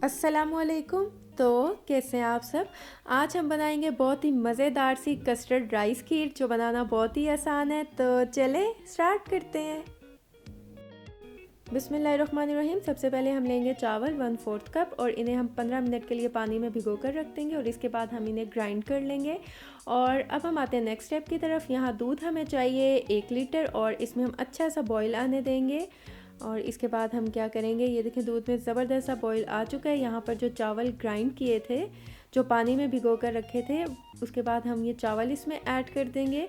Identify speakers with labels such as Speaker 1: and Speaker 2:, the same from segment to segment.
Speaker 1: अस्सलामुअलैकुम। तो कैसे हैं आप सब। आज हम बनाएंगे बहुत ही मज़ेदार सी कस्टर्ड राइस खीर जो बनाना बहुत ही आसान है। तो चलें स्टार्ट करते हैं। बिस्मिल्लाहिर्रहमानिर्रहीम। सबसे पहले हम लेंगे चावल 1/4 कप और इन्हें हम 15 मिनट के लिए पानी में भिगो कर रख देंगे और इसके बाद हम इन्हें ग्राइंड कर लेंगे। और अब हम आते हैं नेक्स्ट स्टेप की तरफ। यहाँ दूध हमें चाहिए 1 लीटर और इसमें हम अच्छा सा बॉईल आने देंगे। और इसके बाद हम क्या करेंगे, ये देखें दूध में ज़बरदस्त सा बॉईल आ चुका है। यहाँ पर जो चावल ग्राइंड किए थे, जो पानी में भिगो कर रखे थे, उसके बाद हम ये चावल इसमें ऐड कर देंगे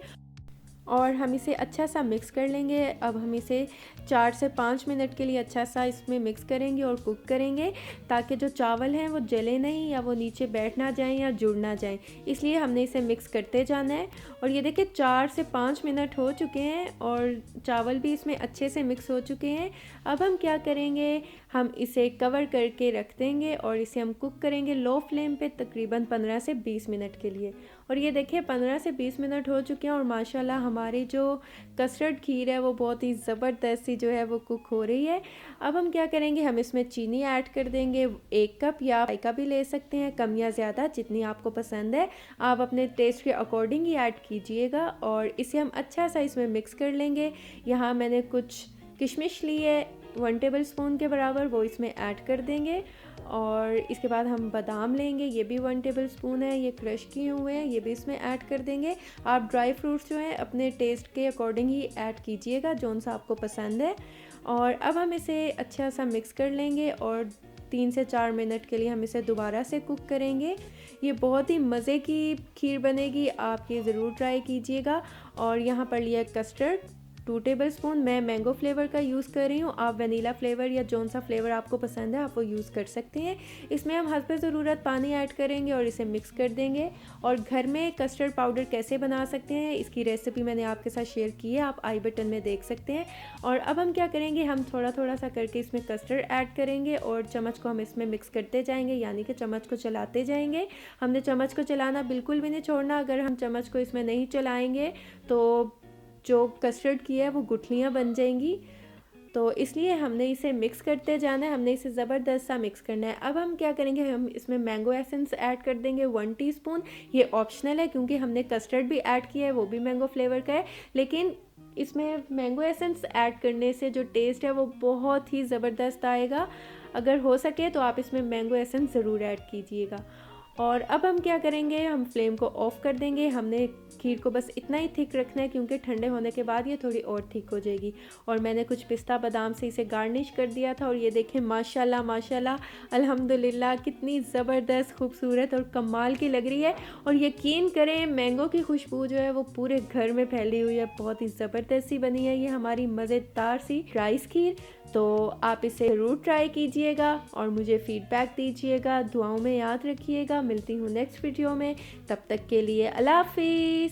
Speaker 1: और हम इसे अच्छा सा मिक्स कर लेंगे। अब हम इसे 4 से 5 मिनट के लिए अच्छा सा इसमें मिक्स करेंगे और कुक करेंगे ताकि जो चावल हैं वो जले नहीं या वो नीचे बैठ ना जाएं या जुड़ ना जाएं। इसलिए हमने इसे मिक्स करते जाना है। और ये देखिए 4 से 5 मिनट हो चुके हैं और चावल भी इसमें अच्छे से मिक्स हो चुके हैं। अब हम क्या करेंगे, हम इसे कवर करके रख देंगे और इसे हम कुक करेंगे लो फ्लेम पे तकरीबन 15 से 20 मिनट के लिए। और ये देखिए 15 से 20 मिनट हो चुके हैं और माशाल्लाह हमारी जो कस्टर्ड खीर है वो बहुत ही ज़बरदस्त सी जो है वो कुक हो रही है। अब हम क्या करेंगे, हम इसमें चीनी ऐड कर देंगे 1 कप या का भी ले सकते हैं, कम या ज़्यादा जितनी आपको पसंद है। आप अपने टेस्ट के अकॉर्डिंग ही ऐड कीजिएगा और इसे हम अच्छा सा इसमें मिक्स कर लेंगे। यहाँ मैंने कुछ किशमिश ली है 1 टेबल स्पून के बराबर, वो इसमें ऐड कर देंगे। और इसके बाद हम बादाम लेंगे, ये भी 1 टेबल स्पून है, ये क्रश किए हुए हैं, ये भी इसमें ऐड कर देंगे। आप ड्राई फ्रूट्स जो हैं अपने टेस्ट के अकॉर्डिंग ही ऐड कीजिएगा, जौन सा आपको पसंद है। और अब हम इसे अच्छा सा मिक्स कर लेंगे और 3 से 4 मिनट के लिए हम इसे दोबारा से कुक करेंगे। ये बहुत ही मज़े की खीर बनेगी, आप ये ज़रूर ट्राई कीजिएगा। और यहाँ पर लिया कस्टर्ड 2 टेबल स्पून, मैं मैंगो फ्लेवर का यूज़ कर रही हूँ। आप वनीला फ्लेवर या जौन सा फ्लेवर आपको पसंद है आप वो यूज़ कर सकते हैं। इसमें हम हस्ब ज़रूरत पानी ऐड करेंगे और इसे मिक्स कर देंगे। और घर में कस्टर्ड पाउडर कैसे बना सकते हैं इसकी रेसिपी मैंने आपके साथ शेयर की है, आप आई बटन में देख सकते हैं। और अब हम क्या करेंगे, हम थोड़ा थोड़ा सा करके इसमें कस्टर्ड ऐड करेंगे और चम्मच को हम इसमें मिक्स करते जाएंगे, यानी कि चम्मच को चलाते जाएंगे। हमने चम्मच को चलाना बिल्कुल भी नहीं छोड़ना। अगर हम चम्मच को इसमें नहीं चलाएंगे तो जो कस्टर्ड की है वो गुठलियाँ बन जाएंगी। तो इसलिए हमने इसे मिक्स करते जाना है, हमने इसे ज़बरदस्त सा मिक्स करना है। अब हम क्या करेंगे, हम इसमें मैंगो एसेंस ऐड कर देंगे 1 टीस्पून। ये ऑप्शनल है क्योंकि हमने कस्टर्ड भी ऐड किया है, वो भी मैंगो फ्लेवर का है, लेकिन इसमें मैंगो एसेंस ऐड करने से जो टेस्ट है वो बहुत ही ज़बरदस्त आएगा। अगर हो सके तो आप इसमें मैंगो एसेंस ज़रूर ऐड कीजिएगा। और अब हम क्या करेंगे, हम फ्लेम को ऑफ़ कर देंगे। हमने खीर को बस इतना ही थिक रखना है क्योंकि ठंडे होने के बाद ये थोड़ी और थिक हो जाएगी। और मैंने कुछ पिस्ता बादाम से इसे गार्निश कर दिया था। और ये देखें माशाल्लाह माशाल्लाह अल्हम्दुलिल्लाह कितनी ज़बरदस्त खूबसूरत और कमाल की लग रही है। और यकीन करें मैंगो की खुशबू जो है वो पूरे घर में फैली हुई है, बहुत ही ज़बरदस्त सी बनी है ये हमारी मज़ेदार सी राइस खीर। तो आप इसे ज़रूर ट्राई कीजिएगा और मुझे फ़ीडबैक दीजिएगा, दुआओं में याद रखिएगा। मिलती हूँ नेक्स्ट वीडियो में, तब तक के लिए अल्लाह हाफ़िज़।